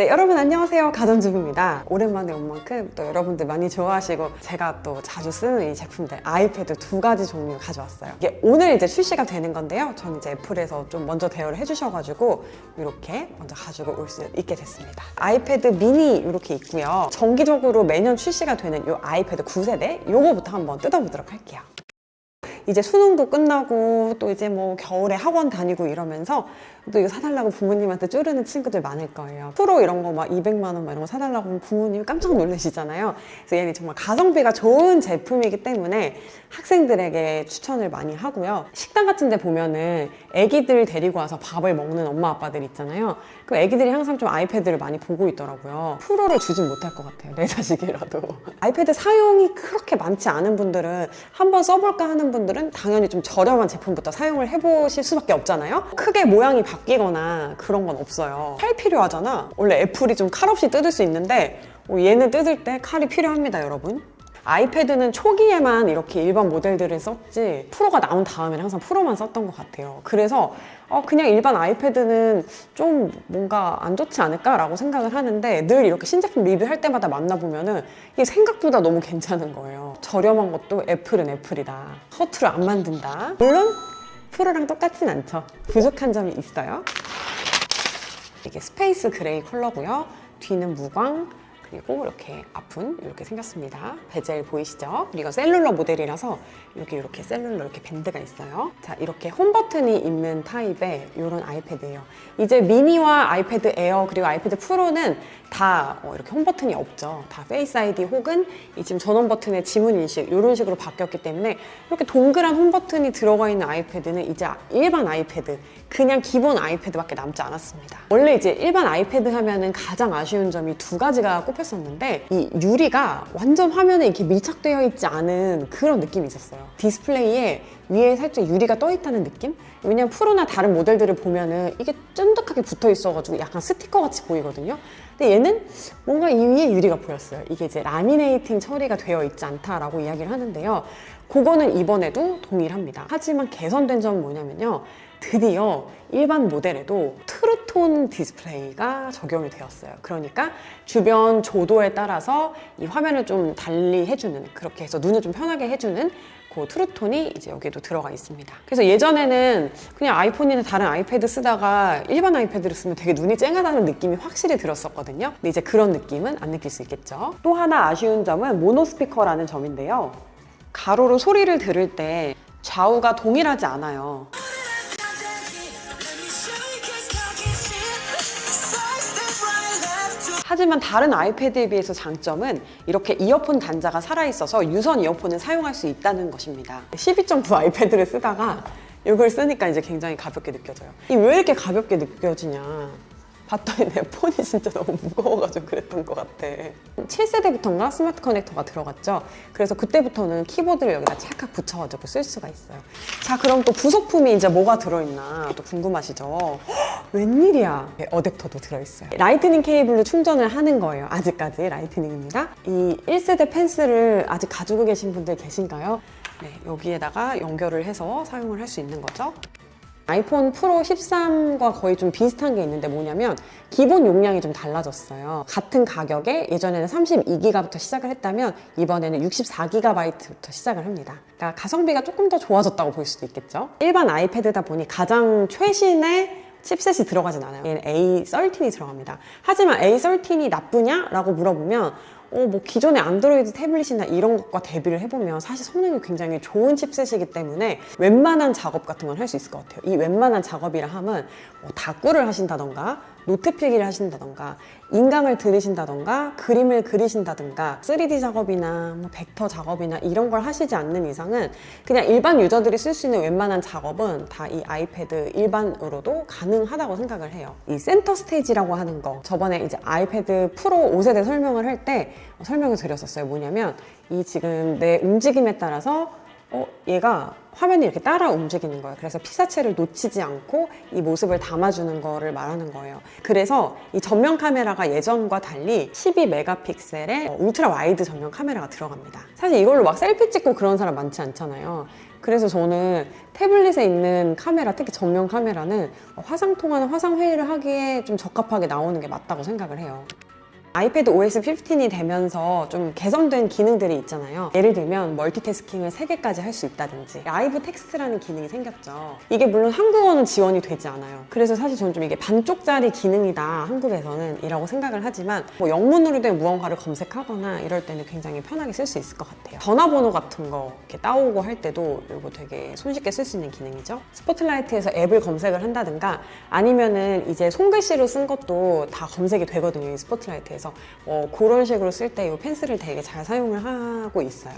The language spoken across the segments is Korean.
네, 여러분 안녕하세요. 가전주부입니다. 오랜만에 온 만큼 또 여러분들 많이 좋아하시고 제가 또 자주 쓰는 이 제품들 아이패드 두 가지 종류 가져왔어요. 이게 오늘 이제 출시가 되는 건데요. 저는 이제 애플에서 좀 먼저 대여를 해주셔가지고 이렇게 먼저 가지고 올 수 있게 됐습니다. 아이패드 미니 이렇게 있고요. 정기적으로 매년 출시가 되는 이 아이패드 9세대 요거부터 한번 뜯어보도록 할게요. 이제 수능도 끝나고 또 이제 뭐 겨울에 학원 다니고 이러면서 또 이거 사달라고 부모님한테 쪼르는 친구들 많을 거예요. 프로 이런 거 막 200만 원 막 이런 거 사달라고 하면 부모님이 깜짝 놀라시잖아요. 그래서 얘는 정말 가성비가 좋은 제품이기 때문에 학생들에게 추천을 많이 하고요. 식당 같은 데 보면은 애기들 데리고 와서 밥을 먹는 엄마 아빠들 있잖아요. 그 애기들이 항상 좀 아이패드를 많이 보고 있더라고요. 프로를 주진 못할 것 같아요. 내 자식이라도. 아이패드 사용이 그렇게 많지 않은 분들은 한번 써볼까 하는 분들은 당연히 좀 저렴한 제품부터 사용을 해보실 수밖에 없잖아요. 크게 모양이 바뀌거나 그런 건 없어요. 칼 필요하잖아. 원래 애플이 좀 칼 없이 뜯을 수 있는데 얘는 뜯을 때 칼이 필요합니다, 여러분. 아이패드는 초기에만 이렇게 일반 모델들을 썼지 프로가 나온 다음에는 항상 프로만 썼던 것 같아요. 그래서 그냥 일반 아이패드는 좀 뭔가 안 좋지 않을까라고 생각을 하는데 늘 이렇게 신제품 리뷰할 때마다 만나보면은 이게 생각보다 너무 괜찮은 거예요. 저렴한 것도 애플은 애플이다. 허투루 안 만든다. 물론 프로랑 똑같진 않죠. 부족한 점이 있어요. 이게 스페이스 그레이 컬러고요. 뒤는 무광, 그리고 이렇게 앞은 이렇게 생겼습니다. 베젤 보이시죠? 이건 셀룰러 모델이라서 이렇게 셀룰러 이렇게 밴드가 있어요. 자, 이렇게 홈 버튼이 있는 타입의 이런 아이패드예요. 이제 미니와 아이패드 에어 그리고 아이패드 프로는 다 이렇게 홈 버튼이 없죠. 다 페이스 아이디 혹은 이 지금 전원 버튼의 지문 인식 이런 식으로 바뀌었기 때문에 이렇게 동그란 홈 버튼이 들어가 있는 아이패드는 이제 일반 아이패드 그냥 기본 아이패드밖에 남지 않았습니다. 원래 이제 일반 아이패드 하면은 가장 아쉬운 점이 두 가지가 꼽혔었는데 이 유리가 완전 화면에 이렇게 밀착되어 있지 않은 그런 느낌이 있었어요. 디스플레이에 위에 살짝 유리가 떠 있다는 느낌? 왜냐면 프로나 다른 모델들을 보면은 이게 쫀득하게 붙어 있어가지고 약간 스티커 같이 보이거든요. 근데 얘는 뭔가 이 위에 유리가 보였어요. 이게 이제 라미네이팅 처리가 되어 있지 않다라고 이야기를 하는데요. 그거는 이번에도 동일합니다. 하지만 개선된 점은 뭐냐면요. 드디어 일반 모델에도 트루톤 디스플레이가 적용이 되었어요. 그러니까 주변 조도에 따라서 이 화면을 좀 달리 해주는, 그렇게 해서 눈을 좀 편하게 해주는 그 트루톤이 이제 여기도 들어가 있습니다. 그래서 예전에는 그냥 아이폰이나 다른 아이패드 쓰다가 일반 아이패드를 쓰면 되게 눈이 쨍하다는 느낌이 확실히 들었었거든요. 근데 이제 그런 느낌은 안 느낄 수 있겠죠. 또 하나 아쉬운 점은 모노 스피커라는 점인데요. 가로로 소리를 들을 때 좌우가 동일하지 않아요. 하지만 다른 아이패드에 비해서 장점은 이렇게 이어폰 단자가 살아있어서 유선 이어폰을 사용할 수 있다는 것입니다. 12.9 아이패드를 쓰다가 이걸 쓰니까 이제 굉장히 가볍게 느껴져요. 왜 이렇게 가볍게 느껴지냐 봤더니 내 폰이 진짜 너무 무거워가지고 그랬던 것 같아. 7세대부터인가 스마트 커넥터가 들어갔죠. 그래서 그때부터는 키보드를 여기다 찰칵 붙여가지고 쓸 수가 있어요. 자, 그럼 또 부속품이 이제 뭐가 들어있나 또 궁금하시죠? 웬일이야. 어댑터도 들어있어요. 라이트닝 케이블로 충전을 하는 거예요. 아직까지 라이트닝입니다. 이 1세대 펜슬을 아직 가지고 계신 분들 계신가요? 네, 여기에다가 연결을 해서 사용을 할 수 있는 거죠. 아이폰 프로 13과 거의 좀 비슷한 게 있는데 뭐냐면 기본 용량이 좀 달라졌어요. 같은 가격에 예전에는 32기가부터 시작을 했다면 이번에는 64기가바이트부터 시작을 합니다. 그러니까 가성비가 조금 더 좋아졌다고 볼 수도 있겠죠. 일반 아이패드다 보니 가장 최신의 칩셋이 들어가진 않아요. 얘는 A13이 들어갑니다. 하지만 A13이 나쁘냐? 라고 물어보면 뭐 기존의 안드로이드 태블릿이나 이런 것과 대비를 해보면 사실 성능이 굉장히 좋은 칩셋이기 때문에 웬만한 작업 같은 건 할 수 있을 것 같아요. 이 웬만한 작업이라 하면 뭐 다꾸를 하신다던가 노트 필기를 하신다던가 인강을 들으신다던가 그림을 그리신다던가 3D 작업이나 뭐 벡터 작업이나 이런 걸 하시지 않는 이상은 그냥 일반 유저들이 쓸 수 있는 웬만한 작업은 다 이 아이패드 일반으로도 가능하다고 생각을 해요. 이 센터 스테이지라고 하는 거 저번에 이제 아이패드 프로 5세대 설명을 할 때 설명을 드렸었어요. 뭐냐면 이 지금 내 움직임에 따라서 얘가 화면이 이렇게 따라 움직이는 거예요. 그래서 피사체를 놓치지 않고 이 모습을 담아주는 거를 말하는 거예요. 그래서 이 전면 카메라가 예전과 달리 12메가픽셀의 울트라 와이드 전면 카메라가 들어갑니다. 사실 이걸로 막 셀피 찍고 그런 사람 많지 않잖아요. 그래서 저는 태블릿에 있는 카메라, 특히 전면 카메라는 화상통화나 화상회의를 하기에 좀 적합하게 나오는 게 맞다고 생각을 해요. 아이패드 OS 15이 되면서 좀 개선된 기능들이 있잖아요. 예를 들면 멀티태스킹을 3개까지 할 수 있다든지 라이브 텍스트라는 기능이 생겼죠. 이게 물론 한국어는 지원이 되지 않아요. 그래서 사실 저는 좀 이게 반쪽짜리 기능이다, 한국에서는 이라고 생각을 하지만 뭐 영문으로 된 무언가를 검색하거나 이럴 때는 굉장히 편하게 쓸 수 있을 것 같아요. 전화번호 같은 거 이렇게 따오고 할 때도 이거 되게 손쉽게 쓸 수 있는 기능이죠. 스포트라이트에서 앱을 검색을 한다든가 아니면은 이제 손글씨로 쓴 것도 다 검색이 되거든요, 이 스포트라이트에서. 그런 식으로 쓸 때 이 펜슬을 되게 잘 사용을 하고 있어요.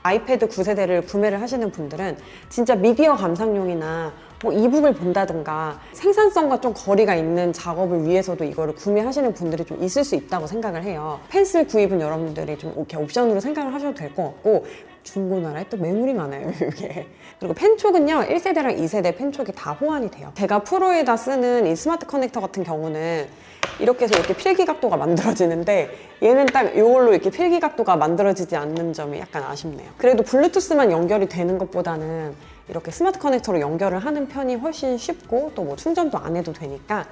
아이패드 9세대를 구매를 하시는 분들은 진짜 미디어 감상용이나 뭐 이북을 본다든가 생산성과 좀 거리가 있는 작업을 위해서도 이거를 구매하시는 분들이 좀 있을 수 있다고 생각을 해요. 펜슬 구입은 여러분들이 좀 이렇게 옵션으로 생각을 하셔도 될 것 같고, 중고나라에 또 매물이 많아요, 이게. 그리고 펜촉은요, 1세대랑 2세대 펜촉이 다 호환이 돼요. 제가 프로에다 쓰는 이 스마트 커넥터 같은 경우는 이렇게 해서 이렇게 필기 각도가 만들어지는데 얘는 딱 이걸로 이렇게 필기 각도가 만들어지지 않는 점이 약간 아쉽네요. 그래도 블루투스만 연결이 되는 것보다는 이렇게 스마트 커넥터로 연결을 하는 편이 훨씬 쉽고 또 뭐 충전도 안 해도 되니까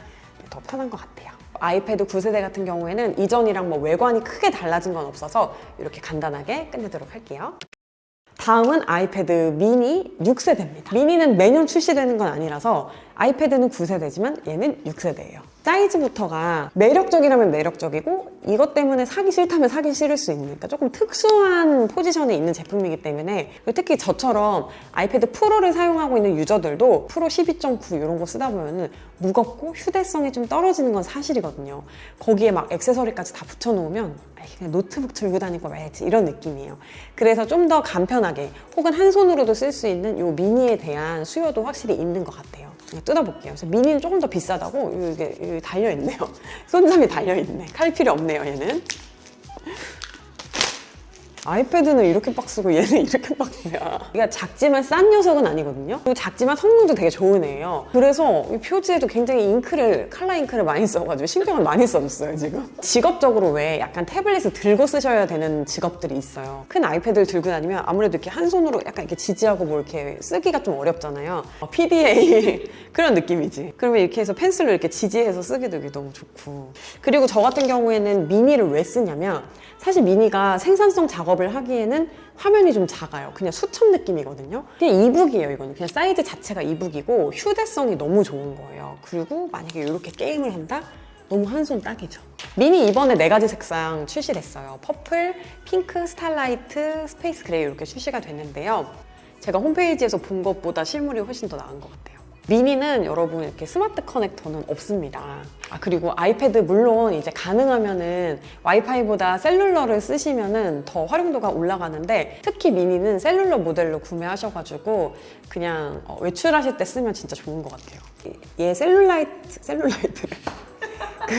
더 편한 것 같아요. 아이패드 9세대 같은 경우에는 이전이랑 뭐 외관이 크게 달라진 건 없어서 이렇게 간단하게 끝내도록 할게요. 다음은 아이패드 미니 6세대입니다. 미니는 매년 출시되는 건 아니라서 아이패드는 9세대지만 얘는 6세대예요. 사이즈부터가 매력적이라면 매력적이고 이것 때문에 사기 싫다면 사기 싫을 수 있는, 그러니까 조금 특수한 포지션에 있는 제품이기 때문에, 특히 저처럼 아이패드 프로를 사용하고 있는 유저들도 프로 12.9 이런 거 쓰다 보면 무겁고 휴대성이 좀 떨어지는 건 사실이거든요. 거기에 막 액세서리까지 다 붙여놓으면 그냥 노트북 들고 다니고 말지 이런 느낌이에요. 그래서 좀 더 간편하게 혹은 한 손으로도 쓸 수 있는 이 미니에 대한 수요도 확실히 있는 것 같아요. 뜯어볼게요. 그래서 미니는 조금 더 비싸다고 이게 달려있네요. 손잡이 달려있네. 칼 필요 없네요, 얘는. 아이패드는 이렇게 박스고 얘는 이렇게 박스야. 이게 작지만 싼 녀석은 아니거든요. 그리고 작지만 성능도 되게 좋은 애예요. 그래서 이 표지에도 굉장히 컬러 잉크를 많이 써가지고 신경을 많이 써줬어요, 지금. 직업적으로 왜 약간 태블릿을 들고 쓰셔야 되는 직업들이 있어요. 큰 아이패드를 들고 다니면 아무래도 이렇게 한 손으로 약간 이렇게 지지하고 뭐 이렇게 쓰기가 좀 어렵잖아요. PDA 그런 느낌이지. 그러면 이렇게 해서 펜슬로 이렇게 지지해서 쓰기도 이게 너무 좋고. 그리고 저 같은 경우에는 미니를 왜 쓰냐면 사실 미니가 생산성 작업을 하기에는 화면이 좀 작아요. 그냥 수첩 느낌이거든요. 그냥 이북이에요, 이거는. 그냥 사이즈 자체가 이북이고 휴대성이 너무 좋은 거예요. 그리고 만약에 이렇게 게임을 한다? 너무 한 손 딱이죠. 미니 이번에 4가지 색상 출시됐어요. 퍼플, 핑크, 스타라이트, 스페이스 그레이 이렇게 출시가 됐는데요. 제가 홈페이지에서 본 것보다 실물이 훨씬 더 나은 것 같아요. 미니는 여러분 이렇게 스마트 커넥터는 없습니다. 그리고 아이패드 물론 이제 가능하면은 와이파이보다 셀룰러를 쓰시면은 더 활용도가 올라가는데, 특히 미니는 셀룰러 모델로 구매하셔가지고 그냥 외출하실 때 쓰면 진짜 좋은 것 같아요. 얘 셀룰라이트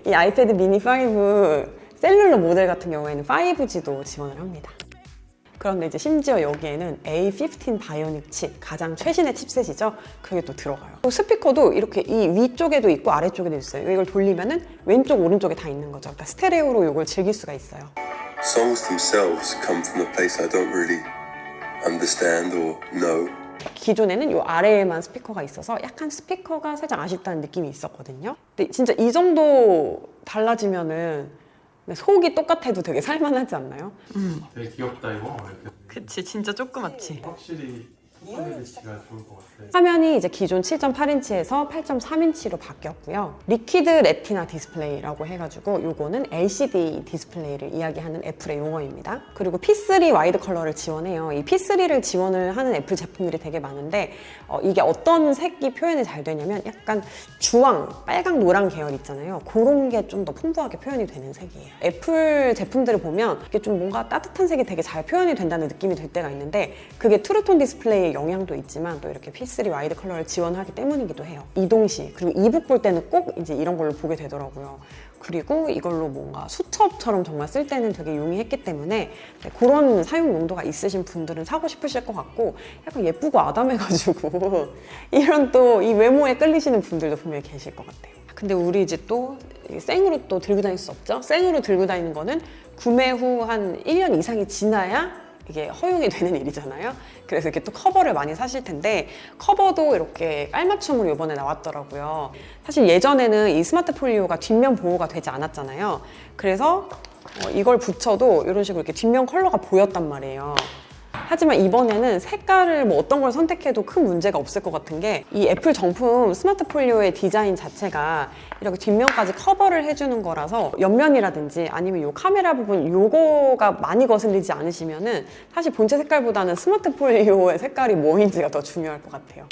이 아이패드 미니 5 셀룰러 모델 같은 경우에는 5G도 지원을 합니다. 그런데 이제 심지어 여기에는 A15 바이오닉 칩, 가장 최신의 칩셋이죠. 그게 또 들어가요. 또 스피커도 이렇게 이 위쪽에도 있고 아래쪽에도 있어요. 이걸 돌리면은 왼쪽, 오른쪽에 다 있는 거죠. 그러니까 스테레오로 이걸 즐길 수가 있어요. Songs themselves come from a place I don't really understand or know. 기존에는 이 아래에만 스피커가 있어서 약간 스피커가 살짝 아쉽다는 느낌이 있었거든요. 근데 진짜 이 정도 달라지면은 속이 똑같아도 되게 살만하지 않나요? 되게 귀엽다 이거. 그치, 진짜 조그맣지. 확실히 퀄리티가 좋을 것 같아. 화면이 이제 기존 7.8인치에서 8.3인치로 바뀌었고요. 리퀴드 레티나 디스플레이라고 해가지고 요거는 LCD 디스플레이를 이야기하는 애플의 용어입니다. 그리고 P3 와이드 컬러를 지원해요. 이 P3를 지원을 하는 애플 제품들이 되게 많은데 이게 어떤 색이 표현이 잘 되냐면 약간 주황, 빨강, 노랑 계열 있잖아요. 그런 게 좀 더 풍부하게 표현이 되는 색이에요. 애플 제품들을 보면 이게 좀 뭔가 따뜻한 색이 되게 잘 표현이 된다는 느낌이 들 때가 있는데, 그게 트루톤 디스플레이의 영향도 있지만 또 이렇게 P3 와이드 컬러를 지원하기 때문이기도 해요. 이동 시, 그리고 이북 볼 때는 꼭 이제 이런 걸로 보게 되더라고요. 그리고 이걸로 뭔가 수첩처럼 정말 쓸 때는 되게 용이했기 때문에 그런 사용 용도가 있으신 분들은 사고 싶으실 것 같고, 약간 예쁘고 아담해가지고 이런 또 이 외모에 끌리시는 분들도 분명히 계실 것 같아요. 근데 우리 이제 또 생으로 또 들고 다닐 수 없죠? 생으로 들고 다니는 거는 구매 후 한 1년 이상이 지나야 이게 허용이 되는 일이잖아요. 그래서 이렇게 또 커버를 많이 사실 텐데 커버도 이렇게 깔맞춤으로 이번에 나왔더라고요. 사실 예전에는 이 스마트 폴리오가 뒷면 보호가 되지 않았잖아요. 그래서 이걸 붙여도 이런 식으로 이렇게 뒷면 컬러가 보였단 말이에요. 하지만 이번에는 색깔을 뭐 어떤 걸 선택해도 큰 문제가 없을 것 같은 게 이 애플 정품 스마트 폴리오의 디자인 자체가 이렇게 뒷면까지 커버를 해주는 거라서 옆면이라든지 아니면 이 카메라 부분 요거가 많이 거슬리지 않으시면은 사실 본체 색깔보다는 스마트 폴리오의 색깔이 뭐인지가 더 중요할 것 같아요.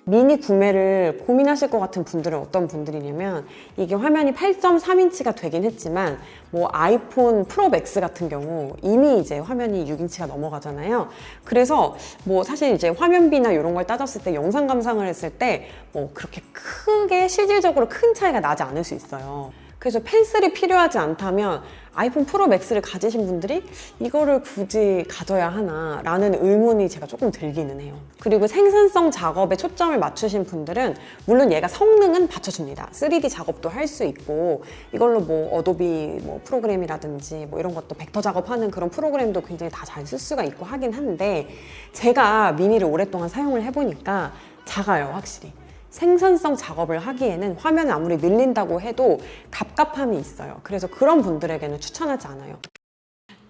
미니 구매를 고민하실 것 같은 분들은 어떤 분들이냐면 이게 화면이 8.3인치가 되긴 했지만 뭐 아이폰 프로 맥스 같은 경우 이미 이제 화면이 6인치가 넘어가잖아요. 그래서 뭐 사실 이제 화면비나 이런 걸 따졌을 때 영상 감상을 했을 때 뭐 그렇게 크게 실질적으로 큰 차이가 나지 않을 수 있어요. 그래서 펜슬이 필요하지 않다면 아이폰 프로 맥스를 가지신 분들이 이거를 굳이 가져야 하나 라는 의문이 제가 조금 들기는 해요. 그리고 생산성 작업에 초점을 맞추신 분들은 물론 얘가 성능은 받쳐줍니다. 3D 작업도 할 수 있고 이걸로 뭐 어도비 뭐 프로그램이라든지 뭐 이런 것도 벡터 작업하는 그런 프로그램도 굉장히 다 잘 쓸 수가 있고 하긴 한데 제가 미니를 오랫동안 사용을 해보니까 작아요, 확실히. 생산성 작업을 하기에는 화면을 아무리 늘린다고 해도 갑갑함이 있어요. 그래서 그런 분들에게는 추천하지 않아요.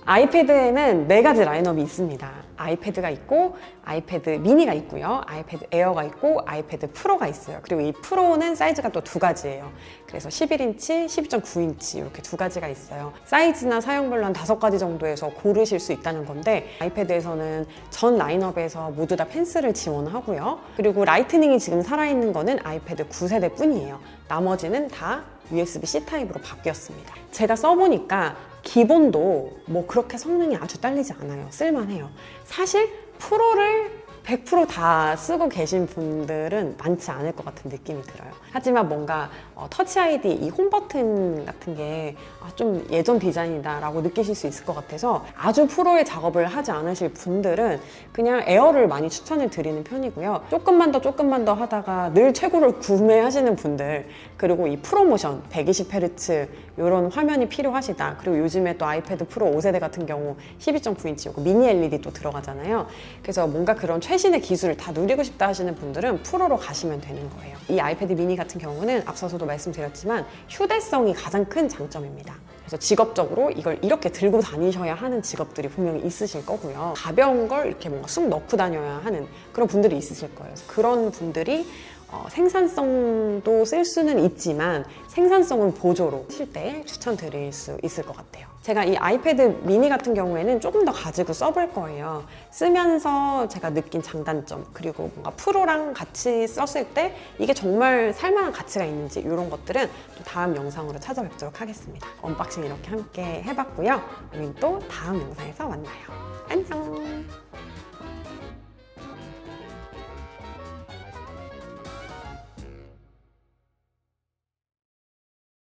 아이패드에는 4가지 라인업이 있습니다. 아이패드가 있고 아이패드 미니가 있고요. 아이패드 에어가 있고 아이패드 프로가 있어요. 그리고 이 프로는 사이즈가 또 2가지예요. 그래서 11인치, 12.9인치 이렇게 2가지가 있어요. 사이즈나 사용별로 한 5가지 정도에서 고르실 수 있다는 건데 아이패드에서는 전 라인업에서 모두 다 펜슬을 지원하고요. 그리고 라이트닝이 지금 살아있는 거는 아이패드 9세대 뿐이에요. 나머지는 다 USB-C 타입으로 바뀌었습니다. 제가 써보니까 기본도 뭐 그렇게 성능이 아주 딸리지 않아요. 쓸만해요. 사실 프로를 100% 다 쓰고 계신 분들은 많지 않을 것 같은 느낌이 들어요. 하지만 뭔가 터치 아이디 이 홈 버튼 같은 게 좀 예전 디자인이다 라고 느끼실 수 있을 것 같아서 아주 프로의 작업을 하지 않으실 분들은 그냥 에어를 많이 추천을 드리는 편이고요. 조금만 더 하다가 늘 최고를 구매하시는 분들, 그리고 이 프로모션 120Hz 이런 화면이 필요하시다. 그리고 요즘에 또 아이패드 프로 5세대 같은 경우 12.9인치 요거 미니 LED 또 들어가잖아요. 그래서 뭔가 그런 최신의 기술을 다 누리고 싶다 하시는 분들은 프로로 가시면 되는 거예요. 이 아이패드 미니 같은 경우는 앞서서도 말씀드렸지만 휴대성이 가장 큰 장점입니다. 그래서 직업적으로 이걸 이렇게 들고 다니셔야 하는 직업들이 분명히 있으실 거고요. 가벼운 걸 이렇게 뭔가 쑥 넣고 다녀야 하는 그런 분들이 있으실 거예요. 그래서 그런 분들이 생산성도 쓸 수는 있지만 생산성은 보조로 쓸 때 추천드릴 수 있을 것 같아요. 제가 이 아이패드 미니 같은 경우에는 조금 더 가지고 써볼 거예요. 쓰면서 제가 느낀 장단점, 그리고 뭔가 프로랑 같이 썼을 때 이게 정말 살만한 가치가 있는지 이런 것들은 또 다음 영상으로 찾아뵙도록 하겠습니다. 언박싱 이렇게 함께 해봤고요. 우린 또 다음 영상에서 만나요. 안녕!